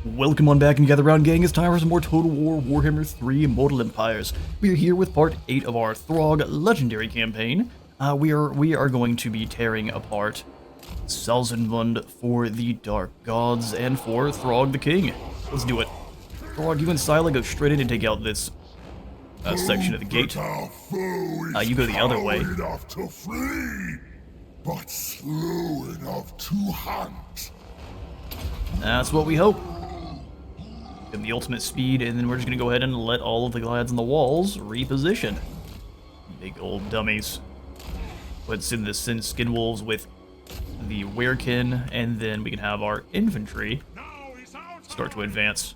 Welcome on back and gather round, gang. It's time for some more Total War Warhammer 3 Immortal Empires. We are here with part 8 of our Throgg Legendary campaign. We are going to be tearing apart Salzenmund for the Dark Gods and for Throgg the King. Let's do it. Throgg, you and Sila go straight in and take out this section of the gate. You go the other way. Enough to flee, but slow enough to hunt. That's what we hope. Give them the ultimate speed, and then we're just going to go ahead and let all of the lads on the walls reposition. Big old dummies. Let's send the skin wolves with the werekin, and then we can have our infantry start to advance.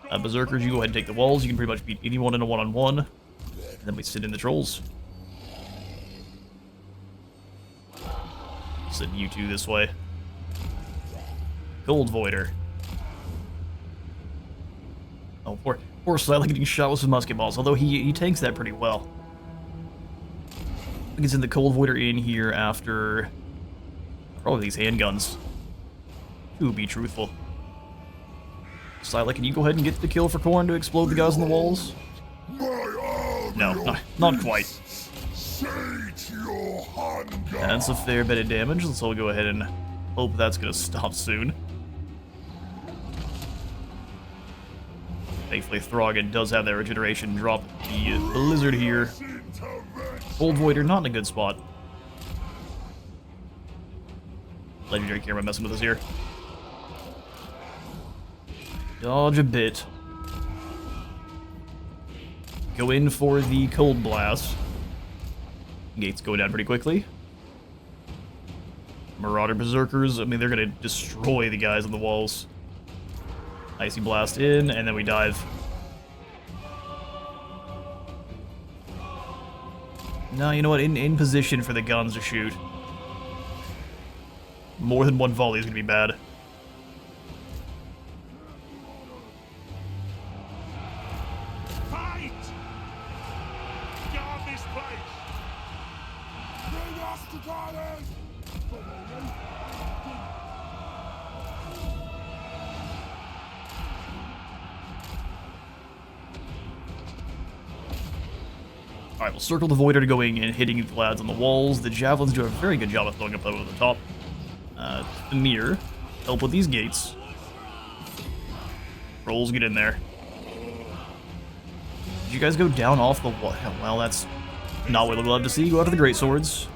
Berserkers, you go ahead and take the walls. You can pretty much beat anyone in a one-on-one. And then we send in the trolls. Send you two this way. Gold Voider. Oh, poor Slightly getting shot with some musket balls, although he tanks that pretty well. We can send the Cold Voider in here after probably these handguns. To be truthful. Slightly, can you go ahead and get the kill for Korn to explode the guys on the walls? No, not quite. That's a fair bit of damage. Let's all go ahead and hope that's going to stop soon. Thankfully, Throgg does have that regeneration. Drop the blizzard here. Old Voider, not in a good spot. Legendary camera messing with us here. Dodge a bit. Go in for the Cold Blast. Gates go down pretty quickly. Marauder Berserkers, I mean, they're gonna destroy the guys on the walls. Icy Blast in, and then we dive. No, you know what? In position for the guns to shoot. More than one volley is gonna be bad. Fight! Guard this place! Bring us to Gardens! Alright, we'll circle the Voider to going and hitting the lads on the walls. The Javelins do a very good job of throwing up over the top. The Mirror, help with these gates. Rolls, get in there. Did you guys go down off the wall? Well, that's not what we'd love to see. Go out to the Great Swords.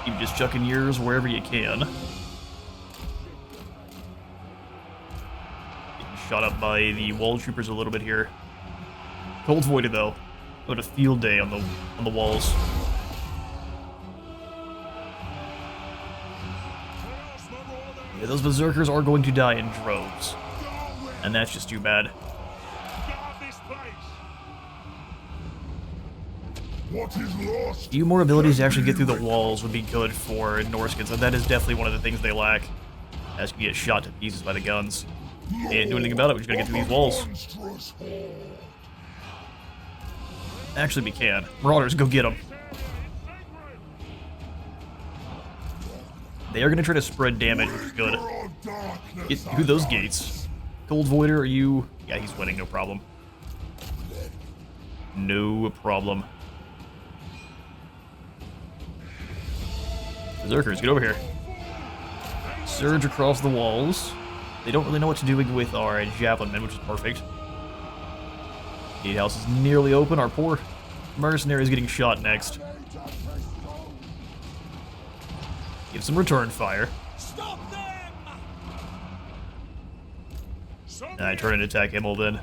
Keep just chucking yours wherever you can. Getting shot up by the wall troopers a little bit here. Cold Voider, though, what a field day on the walls. Yeah, those berserkers are going to die in droves, and that's just too bad. A few more abilities to actually get through the walls would be good for Norsca, so that is definitely one of the things they lack. As you get shot to pieces by the guns. Can't do anything about it, we just gotta get through these walls. Actually, we can. Marauders, go get them. They are going to try to spread damage, which is good. Get through those gates. Cold Voider, are you... Yeah, he's winning, no problem. No problem. Berserkers, get over here. Surge across the walls. They don't really know what to do with our Javelin men, which is perfect. Gatehouse is nearly open. Our poor mercenary is getting shot next. Give some return fire. And I turn and attack Himmel then.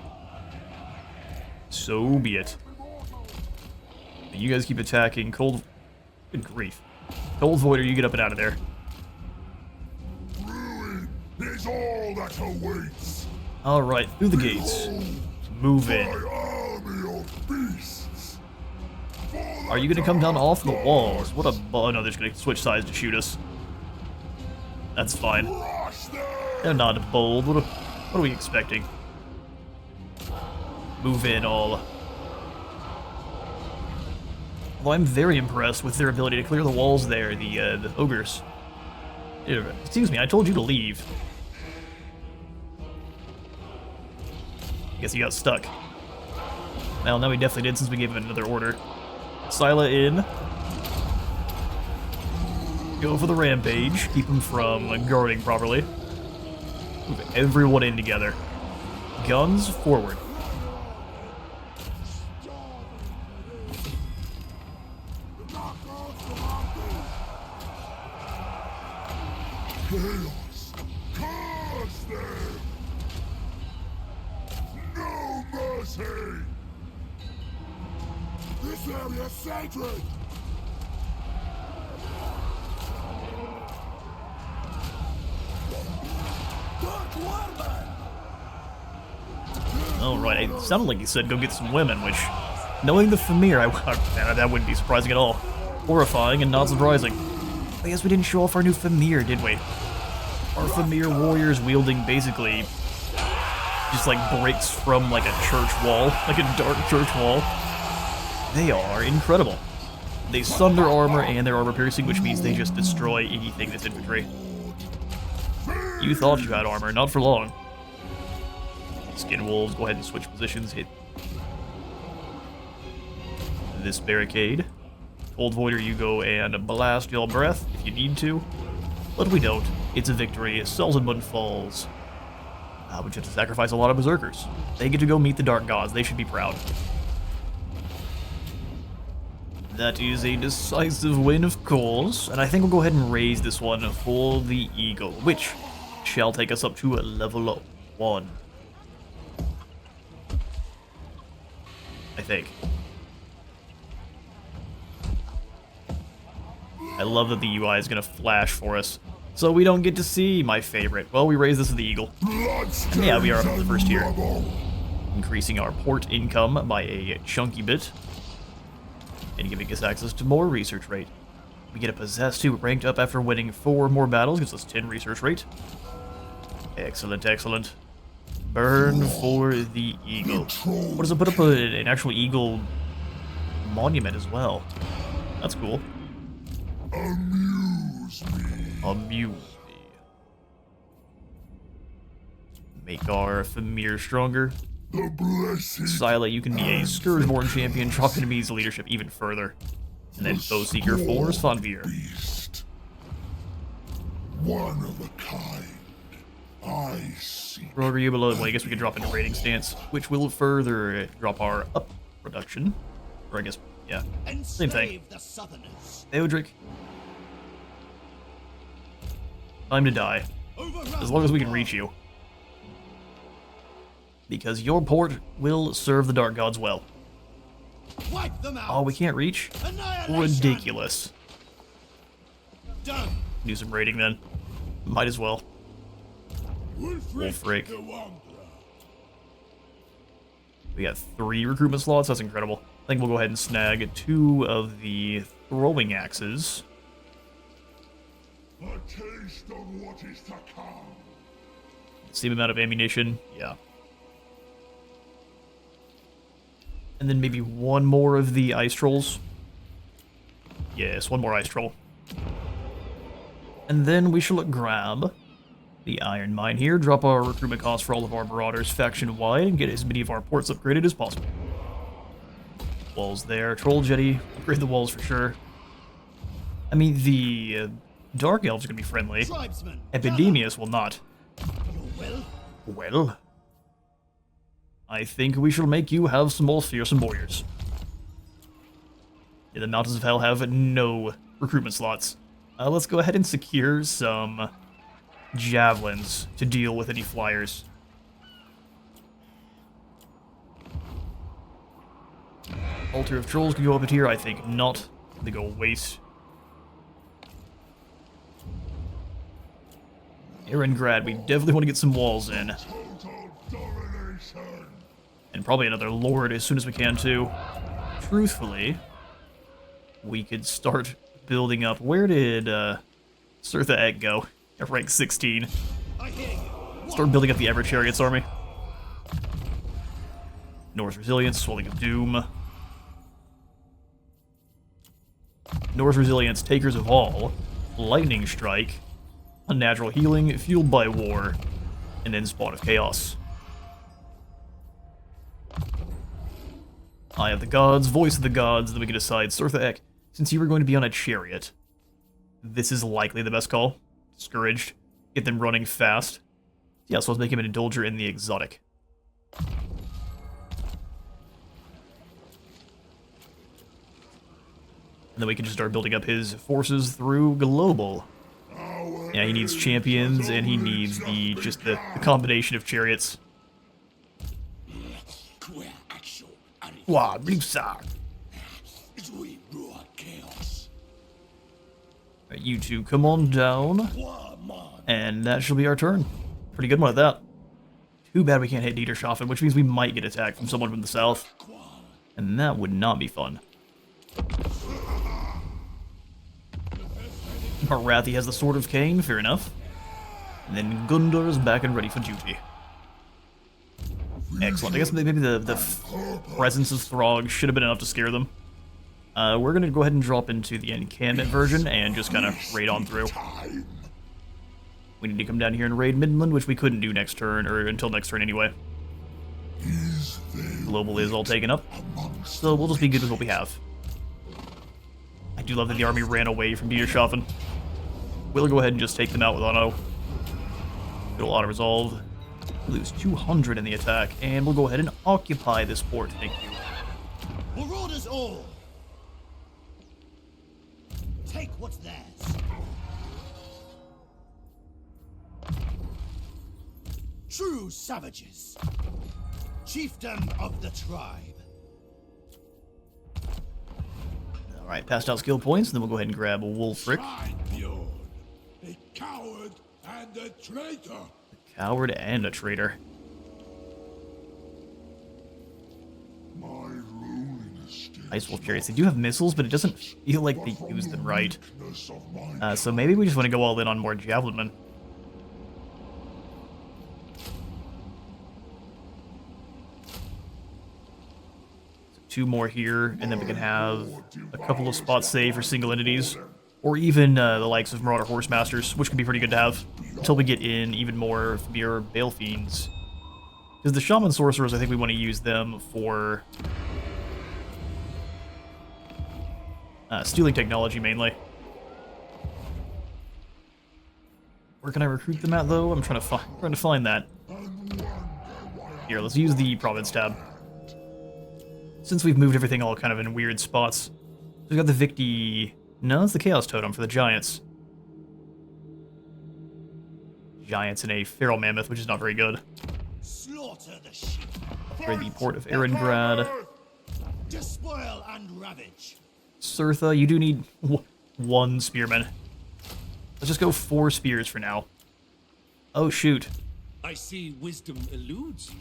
So be it. You guys keep attacking. Cold... Good grief. Cold Voider, you get up and out of there. Ruin is all that awaits. Alright, through the gates. Move in. Are you gonna come down off the walls? What a oh no, they're just gonna switch sides to shoot us. That's fine. They're not bold. What are we expecting? Move in all. Although I'm very impressed with their ability to clear the walls there, the ogres. Excuse me, I told you to leave. Guess he got stuck. Well, no, he definitely did since we gave him another order. Sila in. Go for the rampage. Keep him from guarding properly. Move everyone in together. Guns forward. Chaos! Curse them! No mercy! This area is sacred! Alright, it sounded like he said go get some women, which, knowing the Famir, that wouldn't be surprising at all. Horrifying and not surprising. I guess we didn't show off our new Famir, did we? Our Famir warriors wielding basically just like bricks from like a church wall, like a dark church wall. They are incredible. They stun their armor and their armor piercing, which means they just destroy anything that's infantry. You thought you had armor, not for long. Skin wolves, go ahead and switch positions, hit this barricade. Cold Voider, you go and blast your breath if you need to. But we don't. It's a victory. Salzenmund falls. We just have to sacrifice a lot of berserkers. They get to go meet the Dark Gods. They should be proud. That is a decisive win, of course. And I think we'll go ahead and raise this one for the Eagle, which shall take us up to level 1. I think. I love that the UI is going to flash for us, so we don't get to see my favorite. Well, we raised this to the Eagle. And yeah, we are up to the first tier. Increasing our port income by a chunky bit. And giving us access to more research rate. We get a Possess 2 ranked up after winning 4 more battles, gives us 10 research rate. Excellent, excellent. Burn for the Eagle. What does it put up an actual Eagle monument as well? That's cool. Amuse me. Amuse me. Make our Famir stronger. The blessed Sila, you can be a Scourgeborn champion, drop enemies leadership even further. And then Foe Seeker for Svanvir. beast. One of a kind. I see. Well, I guess we could drop into raiding stance, which will further drop our up production. Or I guess, yeah, same thing. Theodric. Time to die. As long as we can reach you. Because your port will serve the Dark Gods well. Wipe them out. Oh, we can't reach? Ridiculous. Done. Do some raiding then. Might as well. Wolfric. We got 3 recruitment slots, that's incredible. I think we'll go ahead and snag 2 of the throwing axes. A taste of what is to come. Same amount of ammunition, yeah. And then maybe 1 more of the ice trolls. Yes, 1 more ice troll. And then we shall grab the iron mine here, drop our recruitment costs for all of our marauders faction-wide, and get as many of our ports upgraded as possible. Walls there, troll jetty, upgrade the walls for sure. I mean, the Dark Elves are going to be friendly. Epidemius will not. Well, I think we shall make you have some more fearsome warriors. Yeah, the Mountains of Hell have no recruitment slots. Let's go ahead and secure some javelins to deal with any flyers. Altar of Trolls can go up here, I think not. They go waste. Erengrad, we definitely want to get some walls in. And probably another lord as soon as we can too. Truthfully, we could start building up. Where did Sirtha Egg go? At rank 16. Start building up the Ever Chariots army. Norse Resilience, Swelling of Doom. Norse Resilience, Takers of All. Lightning Strike. Unnatural healing, fueled by war, and then Spawn of Chaos. Eye of the Gods, Voice of the Gods, then we can decide, Surthaek, since you were going to be on a chariot, this is likely the best call. Scourged. Get them running fast. Yeah, so let's make him an Indulger in the Exotic. And then we can just start building up his forces through Global. Yeah, he needs champions, and he needs the combination of chariots. Wow, Blipsar. Alright, you two, come on down. And that shall be our turn. Pretty good one at that. Too bad we can't hit Niederschaffen, which means we might get attacked from someone from the south. And that would not be fun. Marathi has the Sword of Cain, fair enough. And then Gundar is back and ready for duty. Excellent. I guess maybe the presence of Throgg should have been enough to scare them. We're going to go ahead and drop into the encampment version and just kind of raid on through. We need to come down here and raid Middenheim, which we couldn't do next turn, or until next turn anyway. Global is all taken up, so we'll just be good with what we have. I do love that the army ran away from Niederschaffen. We'll go ahead and just take them out with auto. Get a lot of resolve. Lose 200 in the attack, and we'll go ahead and occupy this port, thank you. Marauders all! Take what's theirs. True savages. Chieftain of the tribe. Alright, passed out skill points, then we'll go ahead and grab Wulfric. A coward and a traitor. Coward and a traitor. Ice Wolf Chariots. They do have missiles, but it doesn't feel like they use them right. So maybe we just want to go all in on more Javelin Men. So 2 more here, and then we can have a couple of spots saved for single entities. Or even the likes of Marauder Horsemasters, which can be pretty good to have, until we get in even more Familiar Bale Fiends. Because the Shaman Sorcerers, I think we want to use them for stealing technology, mainly. Where can I recruit them at, though? I'm trying to find that. Here, let's use the Province tab. Since we've moved everything all kind of in weird spots. We've got the Victi... No, it's the Chaos Totem for the Giants. Giants and a Feral Mammoth, which is not very good. Slaughter the sheep. For the port of Erengrad. Despoil and ravage. Surtha, you do need 1 Spearman. Let's just go 4 spears for now. Oh, shoot. I see wisdom eludes you.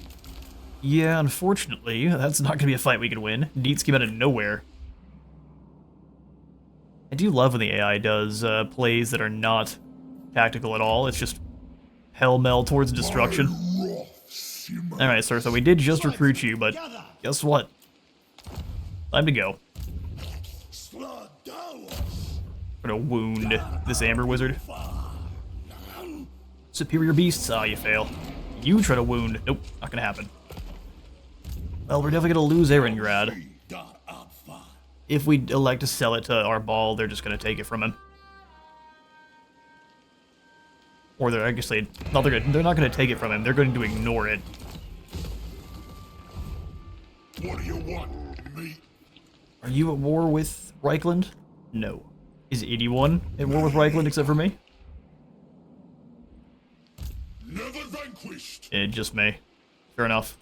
Yeah, unfortunately, that's not going to be a fight we can win. Deets came out of nowhere. I do love when the AI does plays that are not tactical at all. It's just pell-mell towards destruction. Alright, sir, so we did just recruit you, but guess what? Time to go. We're gonna wound this Amber Wizard. Superior Beasts? Ah, you fail. You try to wound. Nope, not gonna happen. Well, we're definitely gonna lose Erengrad. If we elect to sell it to our ball, they're just going to take it from him. Or they're, I guess they're not going to take it from him, they're going to ignore it. What do you want, me? Are you at war with Reichland? No. Is anyone at war with Reichland except for me? Never vanquished. Just me. Fair enough.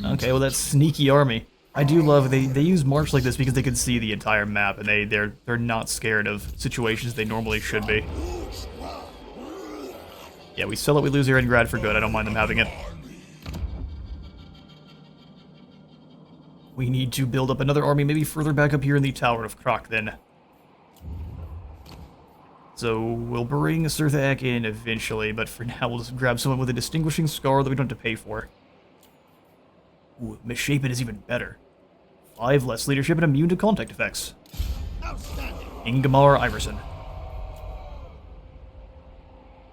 Okay, well that's sneaky army. I do love they use march like this because they can see the entire map and they're not scared of situations they normally should be. Yeah, we sell it, we lose Erengrad for good. I don't mind them having it. We need to build up another army, maybe further back up here in the Tower of Krak then. So we'll bring Surthaek in eventually, but for now we'll just grab someone with a distinguishing scar that we don't have to pay for. Ooh, Misshapen is even better. 5 less leadership and immune to contact effects. Ingemar Iverson.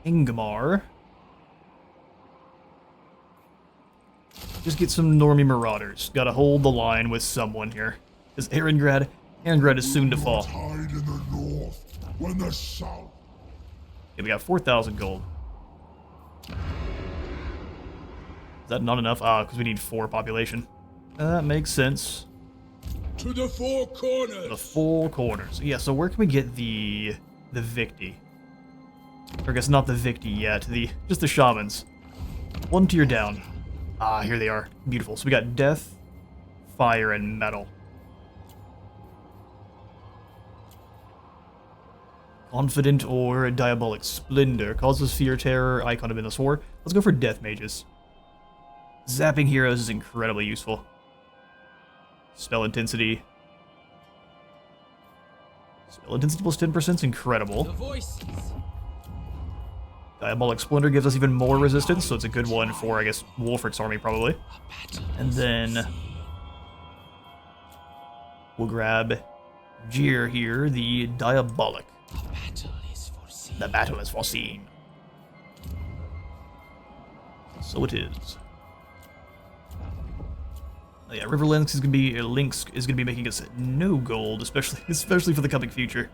Ingmar. Just get some normie marauders. Gotta hold the line with someone here. Because Erengrad is soon to fall. Hide in the north when the south. Okay, we got 4,000 gold. Is that not enough? Ah, because we need 4 population. That makes sense. To the four corners. The 4 corners. Yeah, so where can we get the Victi? Or I guess not the Victi yet. Just the shamans. 1 tier down. Ah, here they are. Beautiful. So we got death, fire, and metal. Confident or diabolic splendor. Causes fear, terror, icon of endless war. Let's go for death mages. Zapping heroes is incredibly useful. Spell intensity. Spell intensity plus 10% is incredible. The voices. Diabolic Splendor gives us even more resistance, so it's a good one for, I guess, Wulfric's army, probably. And then we'll grab Jeer here, the Diabolic. The battle is foreseen. So it is. Oh yeah, River Lynx is gonna be making us no gold, especially for the coming future.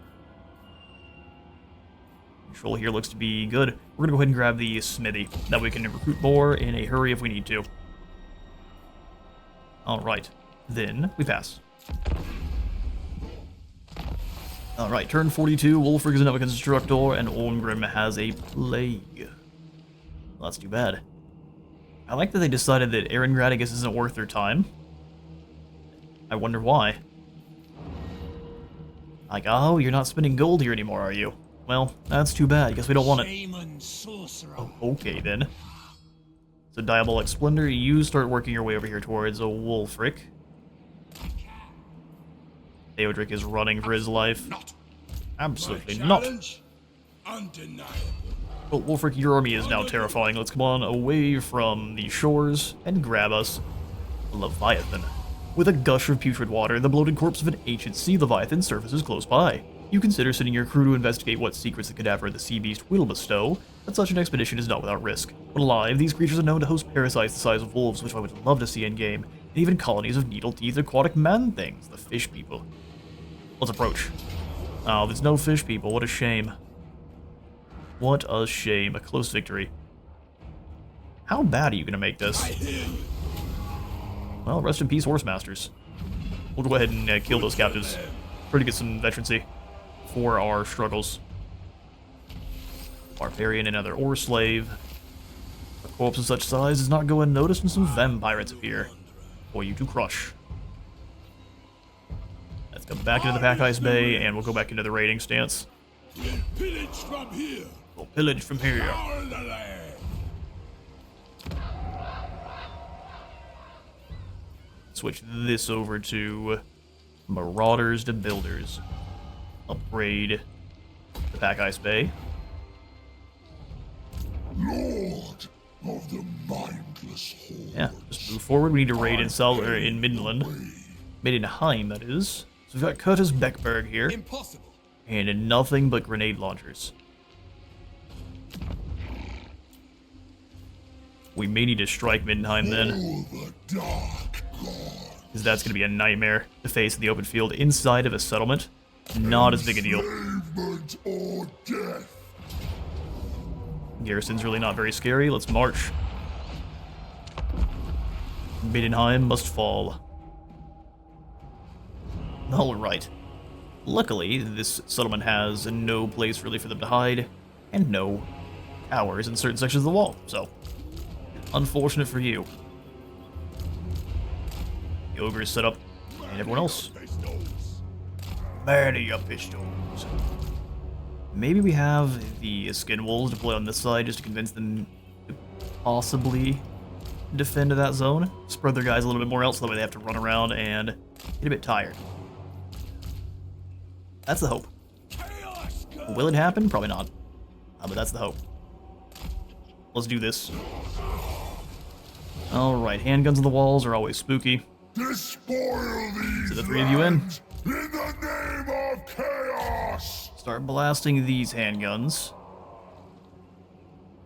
Control here looks to be good. We're gonna go ahead and grab the smithy. That way we can recruit more in a hurry if we need to. Alright, then we pass. Alright, turn 42, Wulfric is another constructor, and Ormgrim has a plague. Well, that's too bad. I like that they decided that Erengrad, I guess, isn't worth their time. I wonder why. Like, oh, you're not spending gold here anymore, are you? Well, that's too bad. I guess we don't want it. Shaman sorcerer. Oh, okay, then. So, Diabolic Splendor, you start working your way over here towards a Wulfric. Theodric is running for his life. Absolutely not. Undeniable. Well, Wulfric, your army is now terrifying. Let's come on away from the shores and grab us a Leviathan. With a gush of putrid water, the bloated corpse of an ancient sea Leviathan surfaces close by. You consider sending your crew to investigate what secrets the cadaver of the sea beast will bestow, but such an expedition is not without risk. When alive, these creatures are known to host parasites the size of wolves, which I would love to see in-game, and even colonies of needle-teethed aquatic man-things, the fish people. Let's approach. Oh, there's no fish people, what a shame. What a shame, a close victory. How bad are you gonna make this? Well, rest in peace, horse masters. We'll go ahead and kill those captives. Try to get some veterancy for our struggles. Barbarian and other ore slave. A corpse of such size does not go unnoticed when some vampirates appear for you to crush. Let's go back into the Pack Ice Bay, and we'll go back into the raiding stance. We'll pillage from here. We'll pillage from here. All the land. Switch this over to Marauders to Builders. Upgrade the Pack Ice Bay. Lord of the mindless horde. Yeah, just move forward. We need to raid in Middenland. Middenheim, that is. So we've got Curtis Beckberg here. Impossible. And nothing but grenade launchers. We may need to strike Middenheim then. Oh, the dark god. Because that's going to be a nightmare to face in the open field inside of a settlement. Not as big a deal. Enslavement or death. Garrison's really not very scary. Let's march. Middenheim must fall. Alright. Luckily, this settlement has no place really for them to hide, and no towers in certain sections of the wall, so unfortunate for you. The ogre is set up, and everyone else. Many of pistols. Maybe we have the skin wolves deployed on this side just to convince them to possibly defend that zone. Spread their guys a little bit more out so that way they have to run around and get a bit tired. That's the hope. Will it happen? Probably not. But that's the hope. Let's do this. Alright, handguns on the walls are always spooky. Despoil these So the three of you in. In the name of chaos. Start blasting these handguns.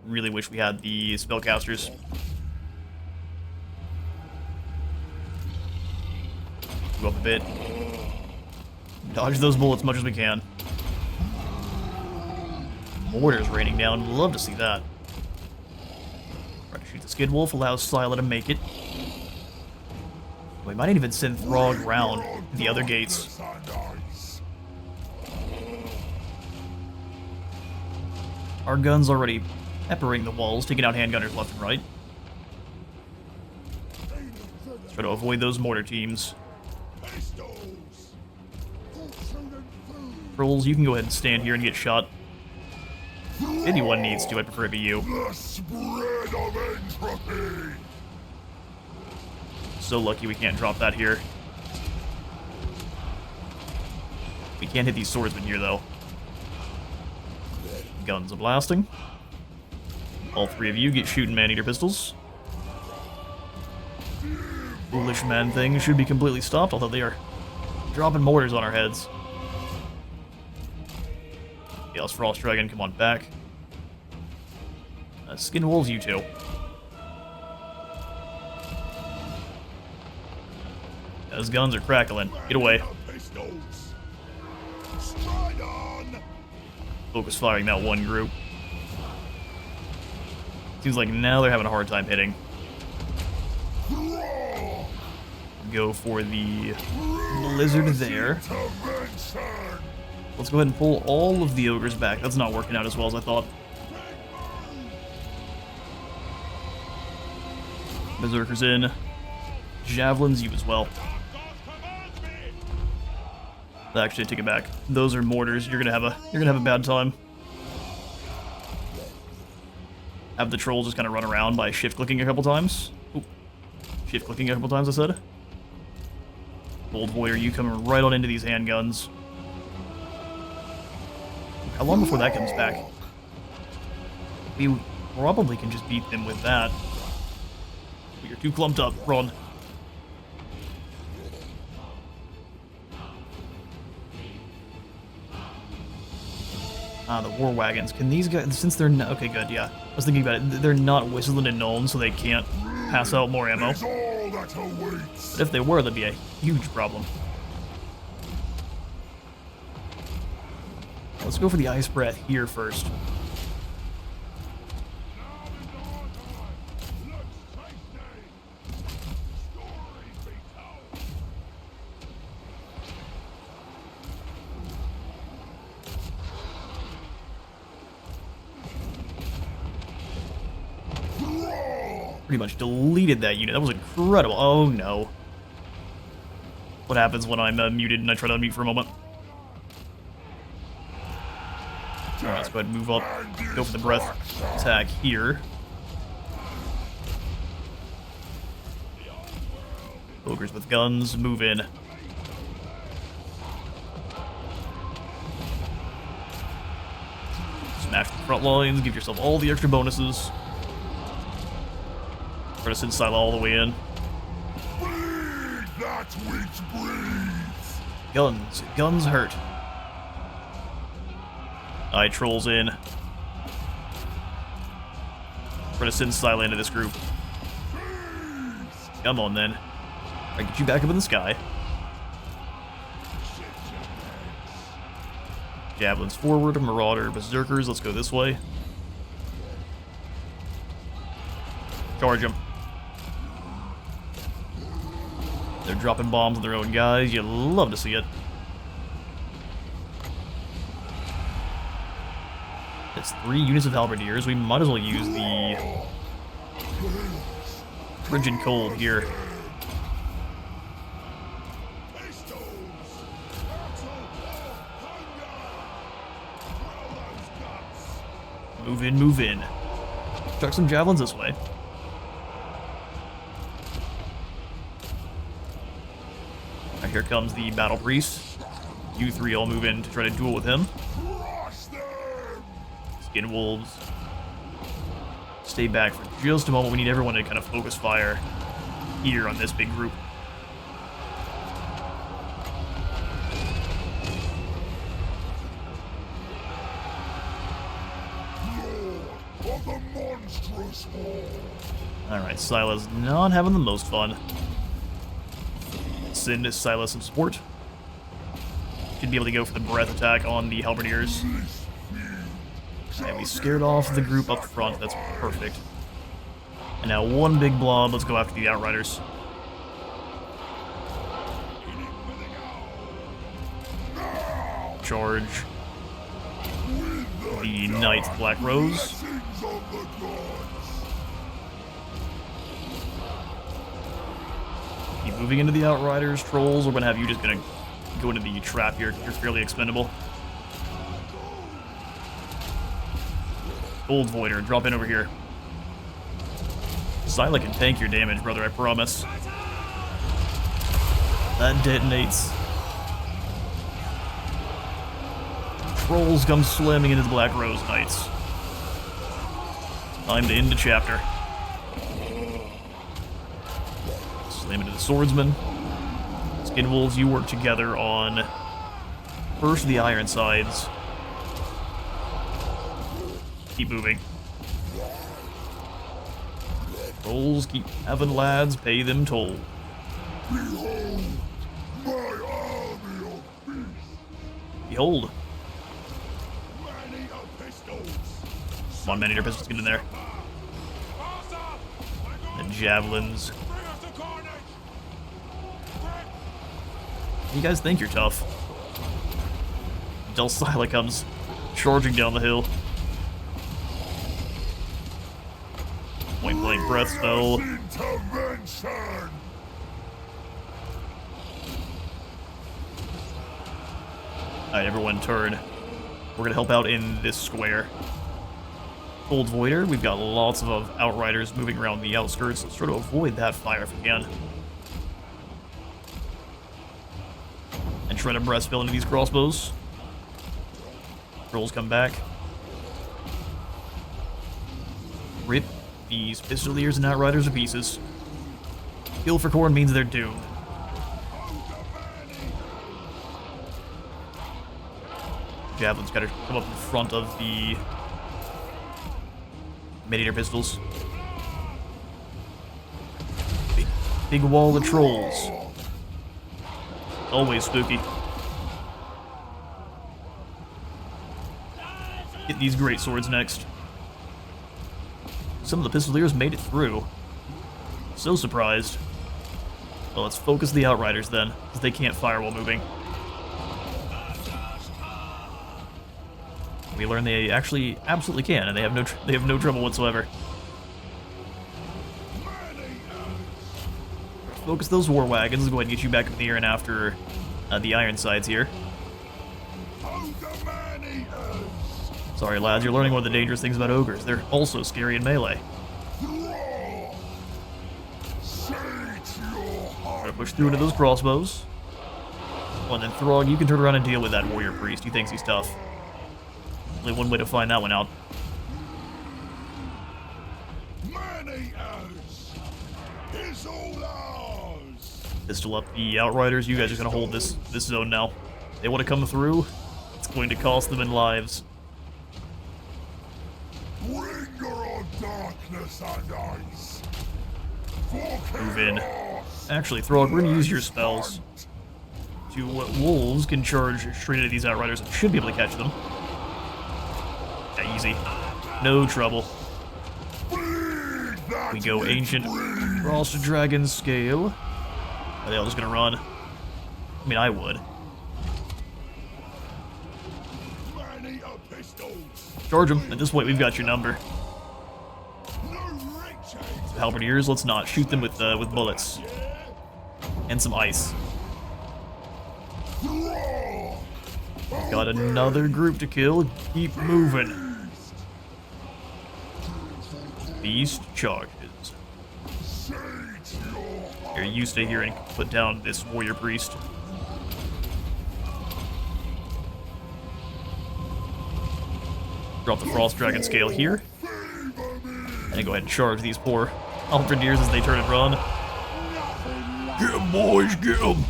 Really wish we had the spellcasters. Go up a bit. Dodge those bullets as much as we can. Mortars raining down. Love to see that. Try to shoot the Skid Wolf. Allows Scylla to make it. We might even send Throgg round the other gates. Our guns already peppering the walls, taking out handgunners left and right. Try to avoid those mortar teams. Trolls, you can go ahead and stand here and get shot. If anyone needs to, I prefer it be you. The spread of entropy. So lucky we can't drop that here. We can't hit these swordsmen here, though. Guns a-blasting. All three of you get shooting man-eater pistols. Foolish man thing should be completely stopped, although they are dropping mortars on our heads. Chaos Frost Dragon, come on back. Skin Wolves, you two. Those guns are crackling. Get away. Focus firing that one group. Seems like now they're having a hard time hitting. Go for the blizzard there. Let's go ahead and pull all of the ogres back. That's not working out as well as I thought. Berserkers in. Javelins, you as well. Actually, take it back. Those are mortars. You're gonna have a bad time. Have the trolls just kind of run around by shift-clicking a couple times. Ooh. Shift-clicking a couple times, I said. Bold warrior, you coming right on into these handguns. How long before that comes back? We probably can just beat them with that. You're too clumped up. Run. The war wagons. Can these guys, since they're not, okay, good, yeah. I was thinking about it. They're not whistling and known, so they can't pass out more ammo. But if they were, that'd be a huge problem. Let's go for the Ice Breath here first. Pretty much deleted that unit. That was incredible. Oh no. What happens when I'm muted and I try to unmute for a moment? Alright, let's go ahead and move up. Go for the breath attack here. Ogres with guns, move in. Smash the front lines, give yourself all the extra bonuses. Try to send Scylla all the way in. Breathe that which breathes. Guns. Guns hurt. Alright, trolls in. Try to send Scylla into this group. Come on then. Alright, get you back up in the sky. Javelins forward, Marauder, Berserkers, let's go this way. Charge them. They're dropping bombs on their own guys. You love to see it. It's 3 units of halberdiers. We might as well use the frigid cold here. Move in, move in. Chuck some javelins this way. Right, here comes the battle priest. You three all move in to try to duel with him. Skin wolves. Stay back for just a moment. We need everyone to kind of focus fire here on this big group. Lord of the Alright, Silas not having the most fun. Send Silas some support. Should be able to go for the breath attack on the Halberdiers. And we scared off the group up front. That's perfect. And now one big blob. Let's go after the Outriders. Charge the Knight Black Rose. Keep moving into the Outriders. Trolls, we're going to have you just going to go into the trap here. You're fairly expendable. Old Voider, drop in over here. Sila can tank your damage, brother, I promise. That detonates. Trolls come slamming into the Black Rose Knights. Time to end the chapter. Slam into the Swordsman. Skin Wolves, you work together on first the Ironsides. Keep moving. Trolls, keep having lads, pay them toll. Behold my army of beasts. Behold. Many of pistols. Come on, Maneater Pistols, get in there. And javelins. You guys think you're tough. Until Sila comes charging down the hill. Point blank breath spell. Intervention. Alright, everyone turn. We're gonna help out in this square. Old Voider, we've got lots of Outriders moving around the outskirts. Let's try to avoid that fire if we can. And try to breath spell into these crossbows. Trolls come back. Rip these Pistoliers and Outriders to pieces. Kill for corn means they're doomed. Javelin's gotta come up in front of the Maneater Pistols. Big wall of trolls. Always spooky. Get these great swords next. Some of the Pistoliers made it through. So surprised. Well, let's focus the Outriders then, because they can't fire while moving. We learned they actually absolutely can, and they have no trouble whatsoever. Focus those war wagons. Go ahead and get you back up in the air and after the Ironsides here. Sorry, lads, you're learning one of the dangerous things about ogres. They're also scary in melee. Gotta push through into those crossbows. Oh, and then Throgg, you can turn around and deal with that warrior priest. He thinks he's tough. Only one way to find that one out. Pistol up the Outriders. You guys are gonna hold this zone now. They want to come through. It's going to cost them in lives. Bringer of darkness and ice. Move in. Actually, Throgg, we're gonna use your spells. Wolves can charge straight into these Outriders and should be able to catch them. Yeah, easy. No trouble. We go Ancient Frost Dragon Scale. Are they all just gonna run? I mean, I would. Charge them. At this point, we've got your number. Halberdiers, let's not shoot them with bullets and some ice. Got another group to kill. Keep moving. Beast charges. Here, you stay here and put down this warrior priest. Drop the Frost Dragon Scale here. And go ahead and charge these poor Halberdiers as they turn and run. Get 'em, boys, get 'em!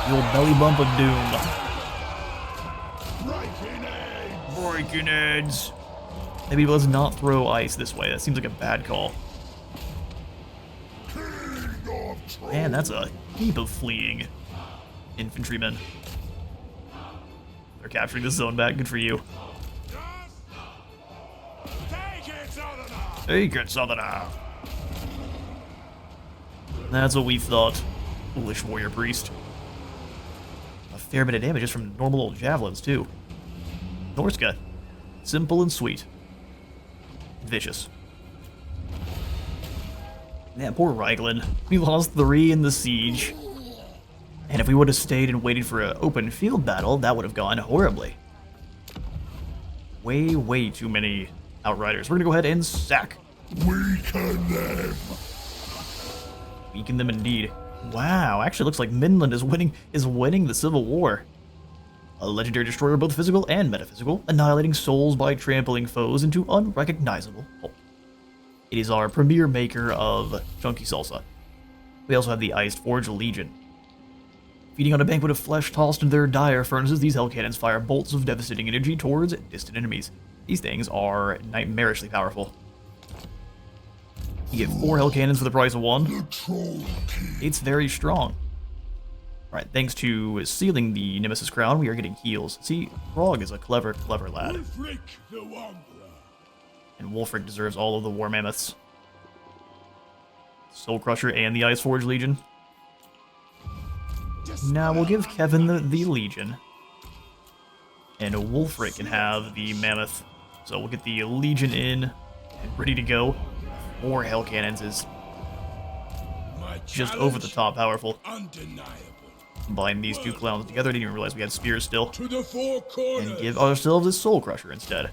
The old belly bump of doom. Breaking heads. Maybe let's not throw ice this way. That seems like a bad call. Man, that's a heap of fleeing infantrymen. They're capturing the zone back. Good for you. Take it, Southerner. That's what we thought. Foolish warrior priest. A fair bit of damage just from normal old javelins, too. Norsca. Simple and sweet. Vicious. Yeah, poor Reiglin. We lost 3 in the siege. And if we would have stayed and waited for an open field battle, that would have gone horribly. Way too many outriders. We're gonna go ahead and sack. Weaken them. Weaken them indeed. Wow, actually looks like Midland is winning the Civil War. A legendary destroyer, both physical and metaphysical, annihilating souls by trampling foes into unrecognizable pulp. It is our premier maker of chunky salsa. We also have the Iced Forge Legion. Feeding on a banquet of flesh tossed into their dire furnaces, these hell cannons fire bolts of devastating energy towards distant enemies. These things are nightmarishly powerful. You get 4 hell cannons for the price of 1. The Troll King. It's very strong. Alright, thanks to sealing the Nemesis crown, we are getting heals. See, Throgg is a clever lad. Wulfric the Wanderer. And Wulfric deserves all of the War Mammoths. Soul Crusher and the Ice Forge Legion. Now we'll give Kevin the Legion. And Wulfric can have the Mammoth. So we'll get the Legion in and ready to go. 4 Hell Cannons is My just over the top powerful. undeniable. Combine these 2 clowns together, didn't even realize we had spears still. To the 4 corners. And give ourselves a Soul Crusher instead.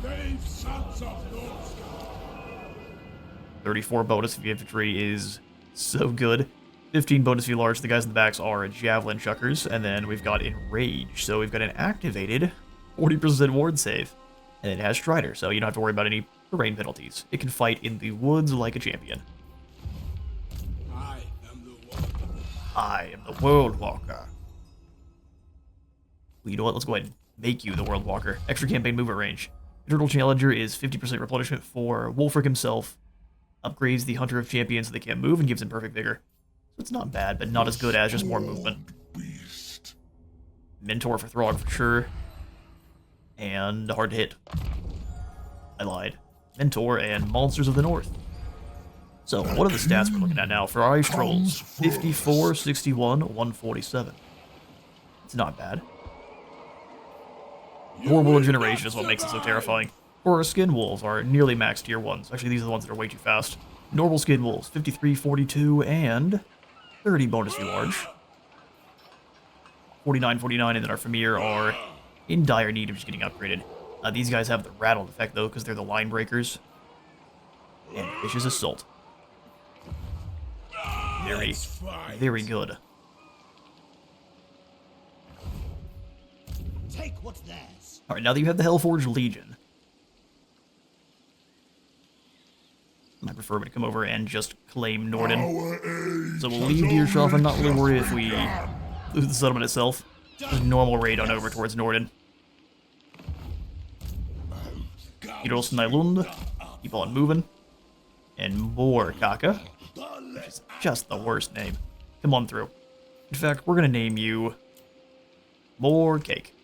Brave sons of Norsca. 34 bonus if infantry is so good. 15 bonus if you large. The guys in the backs are javelin chuckers, and then we've got Enrage. So we've got an activated 40% ward save, and it has Strider, so you don't have to worry about any terrain penalties. It can fight in the woods like a champion. I am the Wanderer. I am the World Walker. Well, you know what? Let's go ahead and make you the World Walker. Extra campaign movement range. Eternal Challenger is 50% replenishment for Wulfric himself. Upgrades the Hunter of Champions so they can't move and gives him perfect vigor. So it's not bad, but not as good as just more movement. Beast. Mentor for Throgg for sure. And hard to hit. I lied. Mentor and Monsters of the North. So, what are the stats we're looking at now for our Ice Trolls? 54, 61, 147. It's not bad. Horrible Generation is what makes it so terrifying. Or Skin Wolves are nearly max tier 1s. Actually, these are the ones that are way too fast. Normal Skin Wolves, 53, 42, and 30 bonus view large. 49, 49, and then our Famir are in dire need of just getting upgraded. These guys have the rattled effect, though, because they're the line breakers. And Vicious Assault. Very good. Take what's theirs. Alright, now that you have the Hellforged Legion, I prefer to come over and just claim Norden. So we'll leave Deershoff and not really worry if we lose the settlement itself. Just normal raid on over towards Norden. Heroes Nylund, keep on moving. And more Kaka, which is just the worst name. Come on through. In fact, we're gonna name you More Cake.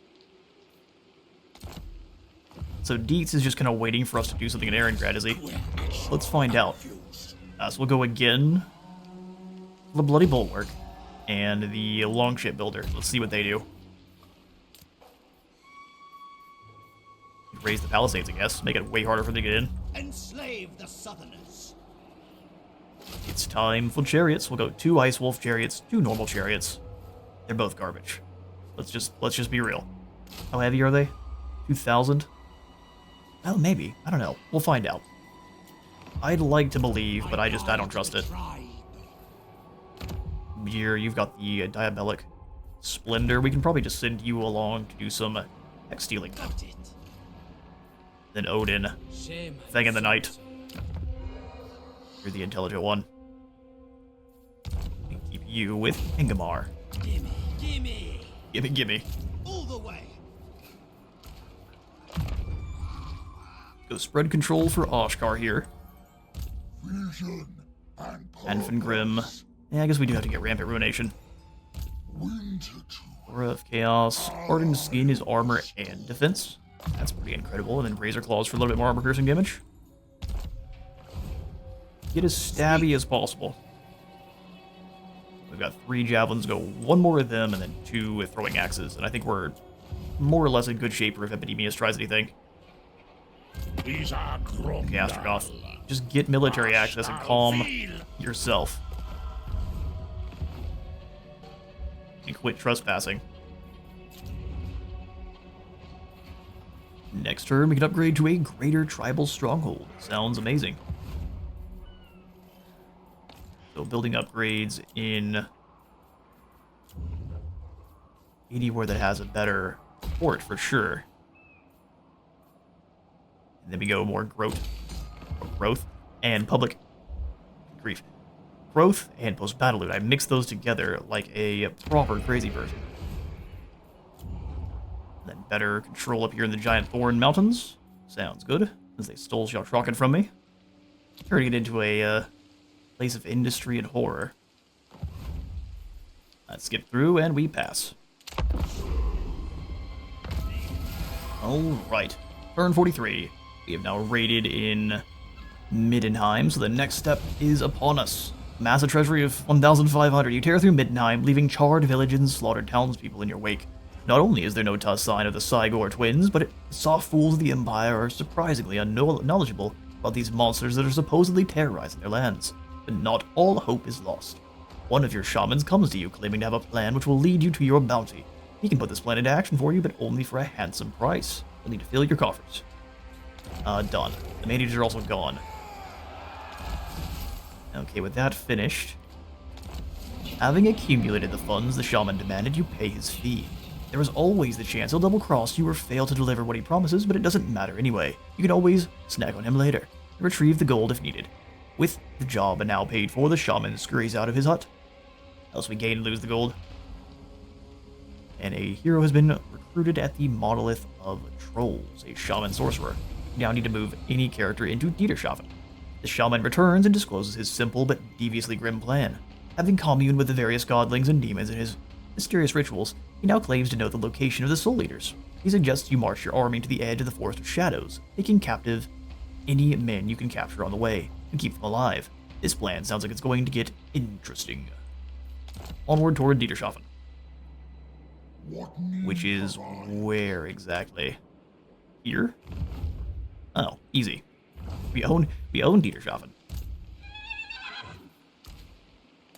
So Dietz is just kind of waiting for us to do something in Erengrad, is he? Let's find out. So we'll go again. The Bloody Bulwark and the Longship Builder. Let's see what they do. Raise the palisades, I guess. Make it way harder for them to get in. Enslave the Southerners. It's time for chariots. We'll go 2 Ice Wolf chariots, 2 normal chariots. They're both garbage. Let's just be real. How heavy are they? 2,000? Well, maybe. I don't know. We'll find out. I'd like to believe, but I don't trust it. Here, you've got the Diabolic Splendor. We can probably just send you along to do some hex stealing. Then Odin. Thing in the Night. You're the intelligent one. And keep you with Ingemar. Gimme. Gimme. All the way. Go spread control for Oshkar here. Vision and Anfengrim. purpose. Yeah, I guess we do have to get Rampant Ruination. Wintertooth. Aura of Chaos. Hardened Skin is armor and defense. That's pretty incredible. And then Razor Claws for a little bit more armor piercing damage. Get as stabby as possible. We've got 3 javelins, go 1 more of them, and then 2 with throwing axes. And I think we're more or less in good shape for if Epidemius tries anything. These are Okay, Astrogoth. Just get military access and calm yourself. And quit trespassing. Next turn, we can upgrade to a Greater Tribal Stronghold. Sounds amazing. So building upgrades in anywhere that has a better port for sure. And then we go more growth and public grief. Growth and post-battle loot. I mix those together like a proper crazy person. Then better control up here in the Giant Thorn Mountains. Sounds good, as they stole Shrocken from me. Turning it into a place of industry and horror. Let's skip through and we pass. Alright, turn 43. We have now raided in Middenheim, so the next step is upon us. Massive treasury of 1,500. You tear through Middenheim, leaving charred villages and slaughtered townspeople in your wake. Not only is there no sign of the Cygor twins, but soft fools of the Empire are surprisingly unknowledgeable about these monsters that are supposedly terrorizing their lands. But not all hope is lost. One of your shamans comes to you claiming to have a plan which will lead you to your bounty. He can put this plan into action for you, but only for a handsome price. You'll need to fill your coffers. Done. The managers are also gone. Okay, with that finished, having accumulated the funds the shaman demanded, you pay his fee. There is always the chance he'll double-cross you or fail to deliver what he promises, but it doesn't matter anyway. You can always snag on him later, and retrieve the gold if needed. With the job now paid for, the shaman scurries out of his hut. Else we gain and lose the gold. And a hero has been recruited at the Monolith of Trolls, a shaman sorcerer. You now need to move any character into Dieterschaffen. The shaman returns and discloses his simple but deviously grim plan. Having communed with the various godlings and demons in his mysterious rituals, he now claims to know the location of the Soul Eaters. He suggests you march your army to the edge of the Forest of Shadows, taking captive any men you can capture on the way, and keep them alive. This plan sounds like it's going to get interesting. Onward toward Dieterschaffen. Which is where exactly? Here? Oh, easy. We own Dieterschaffen.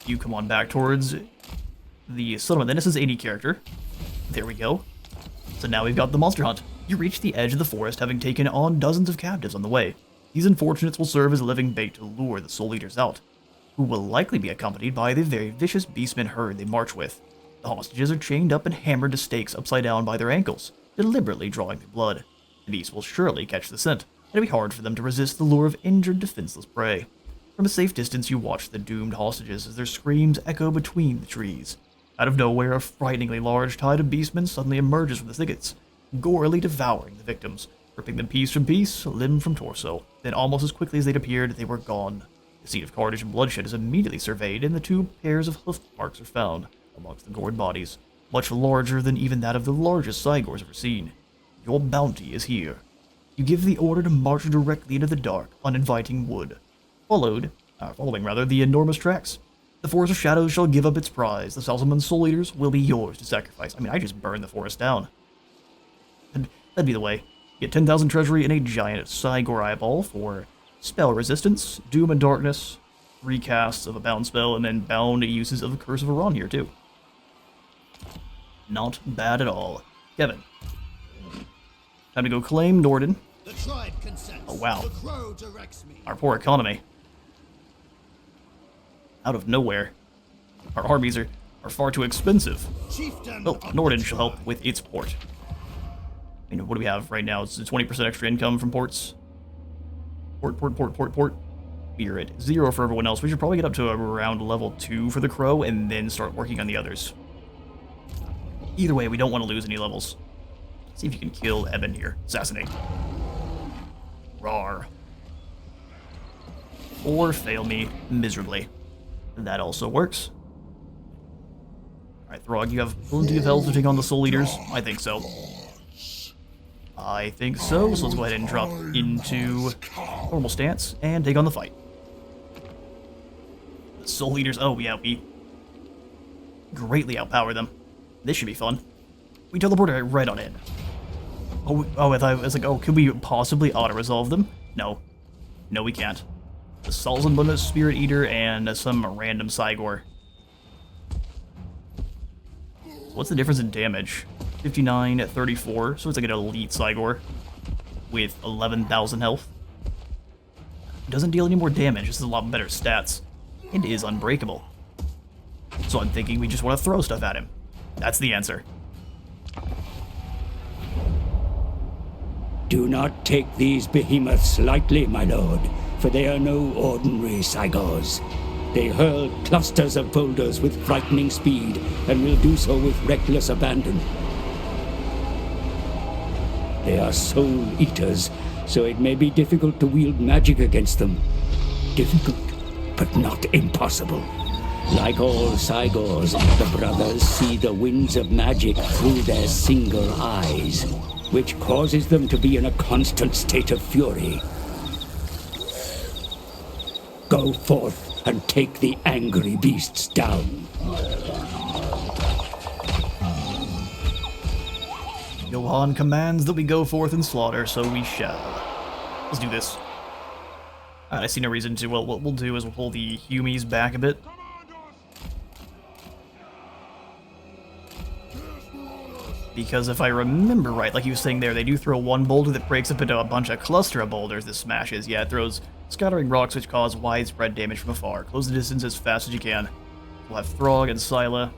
You come on back towards the settlement. Then this is any character. There we go. So now we've got the monster hunt. You reach the edge of the forest, having taken on dozens of captives on the way. These unfortunates will serve as living bait to lure the Soul Eaters out, who will likely be accompanied by the very vicious beastmen herd they march with. The hostages are chained up and hammered to stakes upside down by their ankles, deliberately drawing their blood. The beasts will surely catch the scent. It'll be hard for them to resist the lure of injured, defenseless prey. From a safe distance, you watch the doomed hostages as their screams echo between the trees. Out of nowhere, a frighteningly large tide of beastmen suddenly emerges from the thickets, gorily devouring the victims, ripping them piece from piece, limb from torso. Then, almost as quickly as they'd appeared, they were gone. The scene of carnage and bloodshed is immediately surveyed, and the 2 pairs of hoof marks are found amongst the gored bodies, much larger than even that of the largest Cygors ever seen. Your bounty is here. You give the order to march directly into the dark, uninviting wood, following the enormous tracks. The Forest of Shadows shall give up its prize. The Salzenmund Soul Eaters will be yours to sacrifice. I mean, I just burned the forest down. That'd be the way. Get 10,000 treasury and a giant Cygor eyeball for spell resistance, doom and darkness, recasts of a bound spell, and then bound uses of the Curse of Iran here too. Not bad at all. Kevin. Time to go claim Norden. The tribe consents. Oh wow. The crow directs me. Our poor economy. Out of nowhere. Our armies are far too expensive. Chieftain Oh, of Norden the shall help tribe. with its port. I mean, what do we have right now? It's a 20% extra income from ports. Port. We are at 0 for everyone else. We should probably get up to around level 2 for the Crow and then start working on the others. Either way, we don't want to lose any levels. See if you can kill Eben here. Assassinate. Rawr. Or fail me miserably. That also works. Alright, Throgg, you have plenty of health to take on the Soul Eaters? I think so. I think so, so let's go ahead and drop into normal stance and take on the fight. The Soul Eaters, oh yeah, we greatly outpower them. This should be fun. We teleported right on in. Oh, I was like, oh, could we possibly auto-resolve them? No. No, we can't. The Salzenmund Spirit Eater and some random Cygor. What's the difference in damage? 59 at 34, so it's like an elite Cygor with 11,000 health. Doesn't deal any more damage, just a lot better stats, and is unbreakable. So I'm thinking we just want to throw stuff at him. That's the answer. Do not take these behemoths lightly, my lord, for they are no ordinary Cygors. They hurl clusters of boulders with frightening speed, and will do so with reckless abandon. They are soul eaters, so it may be difficult to wield magic against them. Difficult, but not impossible. Like all Cygors, the brothers see the winds of magic through their single eyes, which causes them to be in a constant state of fury. Go forth and take the angry beasts down. Johann commands that we go forth and slaughter, so we shall. Let's do this. I see no reason to. Well, what we'll do is we'll pull the Humies back a bit. Because if I remember right, like he was saying there, they do throw one boulder that breaks up into a bunch of cluster of boulders that smashes. Yeah, it throws scattering rocks which cause widespread damage from afar. Close the distance as fast as you can. We'll have Throgg and Scylla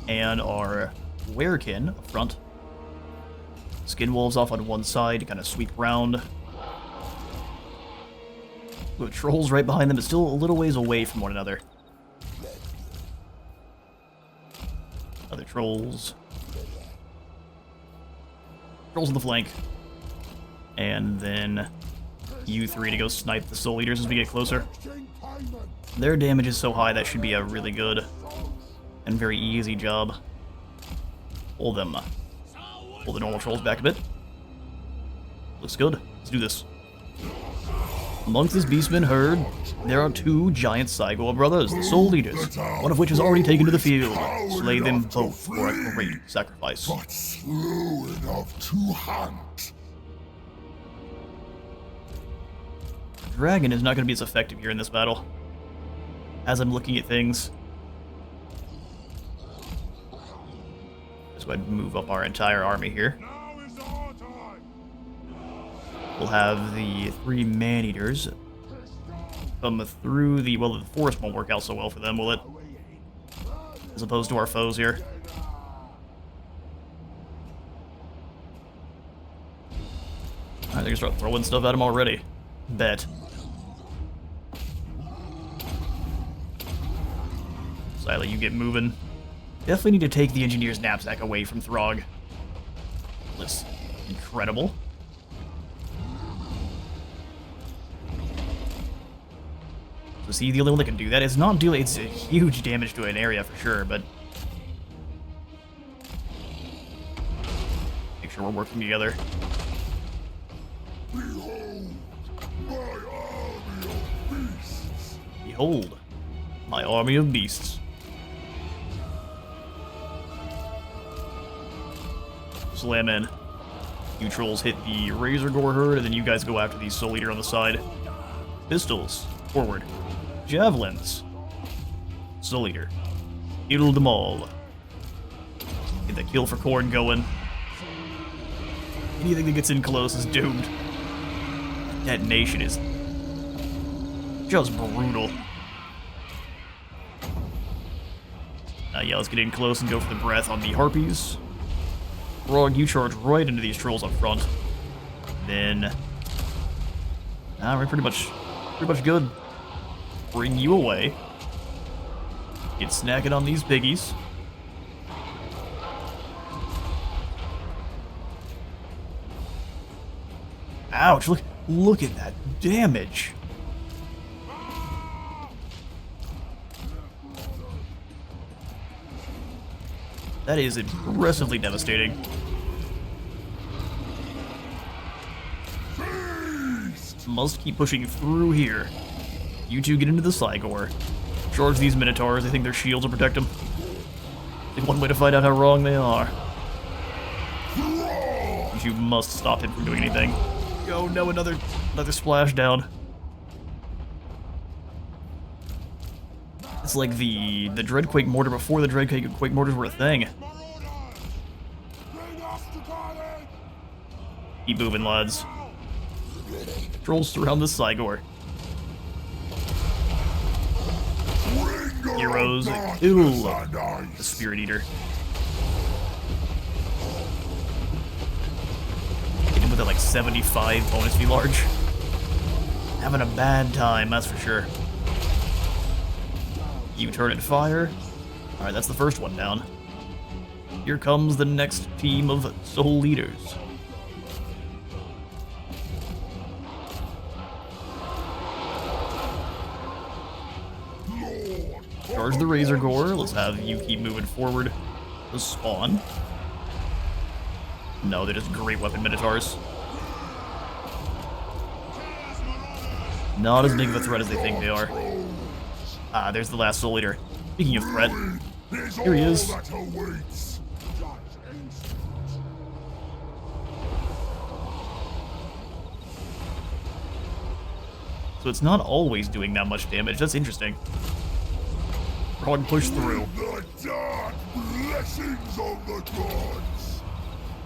and our Werekin up front. Skin Wolves off on one side to kind of sweep around. With Trolls right behind them, but still a little ways away from one another. Other Trolls. Trolls on the flank. And then you three to go snipe the Soul Eaters as we get closer. Their damage is so high that should be a really good and very easy job. Pull them. Pull the normal Trolls back a bit. Looks good. Let's do this. Amongst this Beastman herd, there are two giant Cygor brothers, the Soul Eaters, one of which is already taken to the field. Slay them both for a great sacrifice. But slow enough to hunt. Dragon is not going to be as effective here in this battle. As I'm looking at things, let's go ahead and move up our entire army here. We'll have the three man-eaters come through the... Well, the forest won't work out so well for them, will it? As opposed to our foes here. Alright, they're gonna start throwing stuff at them already. Bet. Scylla, you get moving. Definitely need to take the Engineer's knapsack away from Throgg. That's incredible. So is he the only one that can do that? It's not doing... It's a huge damage to an area for sure, but... Make sure we're working together. Behold, my army of beasts. Behold, my army of beasts. Slam in. You trolls hit the Razor Gore herd, and then you guys go after the Soul Eater on the side. Pistols, forward. Javelins. Soul Eater. Kill them all. Get that kill for corn going. Anything that gets in close is doomed. Detonation is just brutal. Yeah, let's get in close and go for the breath on the Harpies. Throgg, you charge right into these trolls up front. Then... we're pretty much good. Bring you away. Get snacking on these piggies. Ouch, look Look at that damage. That is impressively devastating. Must keep pushing through here. You two get into the Cygor. Charge these Minotaurs. I think their shields will protect them. I think one way to find out how wrong they are. You must stop him from doing anything. Oh no, another splashdown. It's like the Dreadquake mortar before the Dreadquake mortars were a thing. Keep moving, lads. Trolls surround the Cygor. Heroes kill the Spirit Eater. Hit him with a like 75 bonus V large. Having a bad time, that's for sure. You turn and fire. Alright, that's the first one down. Here comes the next team of Soul Leaders. Charge the Razor Gore. Let's have you keep moving forward to spawn. No, they're just great weapon Minotaurs. Not as big of a threat as they think they are. Ah, there's the last Soul Leader. Speaking of threat, here he is. So it's not always doing that much damage. That's interesting. Throgg push through.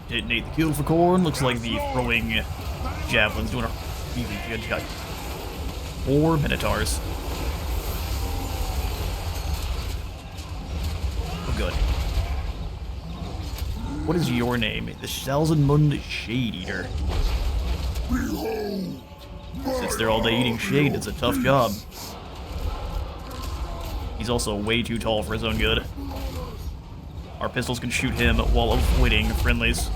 Detonate the kill for Khorne. Looks like the throwing javelin's doing a really good job. 4 Minotaurs. Oh, good. What is your name? The Salzenmund Shade Eater. Sits there all day eating shade. It's a tough job. He's also way too tall for his own good. Our pistols can shoot him while avoiding friendlies.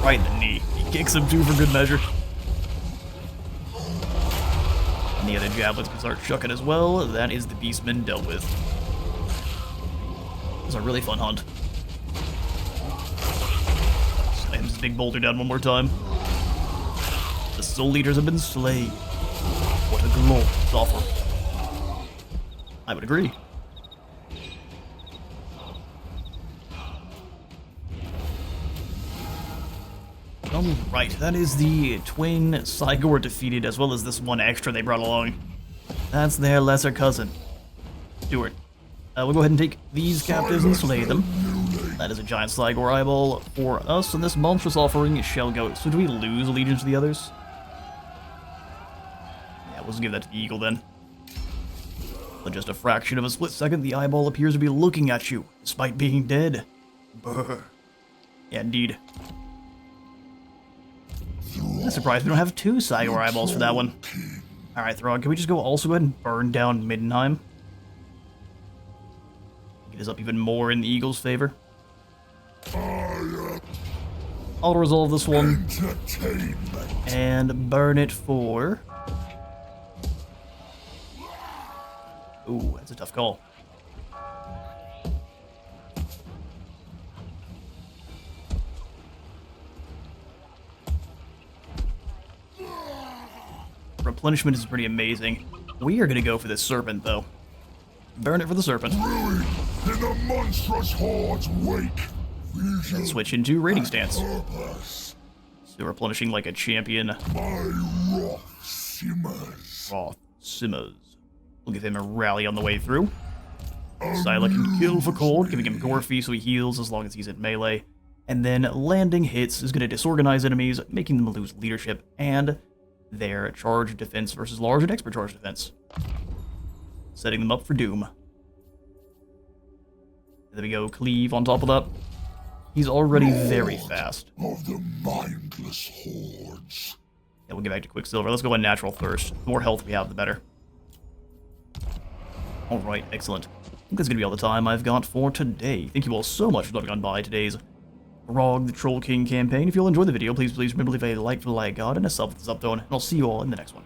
Right in the knee. He kicks him too for good measure. And the other javelins can start chucking as well. That is the Beastman dealt with. It was a really fun hunt. Slam this big boulder down one more time. The Soul Leaders have been slain. What a glorious offer. I would agree. Alright, that is the twin Cygor defeated, as well as this one extra they brought along. That's their lesser cousin, Stuart. We'll go ahead and take these captives and slay them. That is a giant Cygor eyeball for us, and this monstrous offering shall go. So do we lose allegiance to the others? Yeah, we'll just give that to the eagle then. For just a fraction of a split second, the eyeball appears to be looking at you, despite being dead. Brr. Yeah, indeed. I'm surprised we don't have 2 Cygor eyeballs for that one. Alright, Throgg, can we just also go ahead and burn down Middenheim? Get us up even more in the eagle's favor. I'll resolve this one and burn it for... Ooh, that's a tough call. Replenishment is pretty amazing. We are going to go for this serpent, though. Burn it for the serpent. In the monstrous horde's wake. And switch into raiding stance. So replenishing like a champion. My wrath simmers. Wrath simmers. We'll give him a rally on the way through. Silah can kill for cold, giving him gore fee so he heals as long as he's at melee. And then landing hits is going to disorganize enemies, making them lose leadership and their charge defense versus large and expert charge defense. Setting them up for doom. There we go, cleave on top of that. He's already very fast. Of the mindless hordes. Yeah, we'll get back to Quicksilver. Let's go on natural first. The more health we have, the better. Alright, excellent. I think that's going to be all the time I've got for today. Thank you all so much for dropping on by today's Throgg the Troll King campaign. If you all enjoyed the video, please remember to leave a like for the like god and a sub for the sub tone, and I'll see you all in the next one.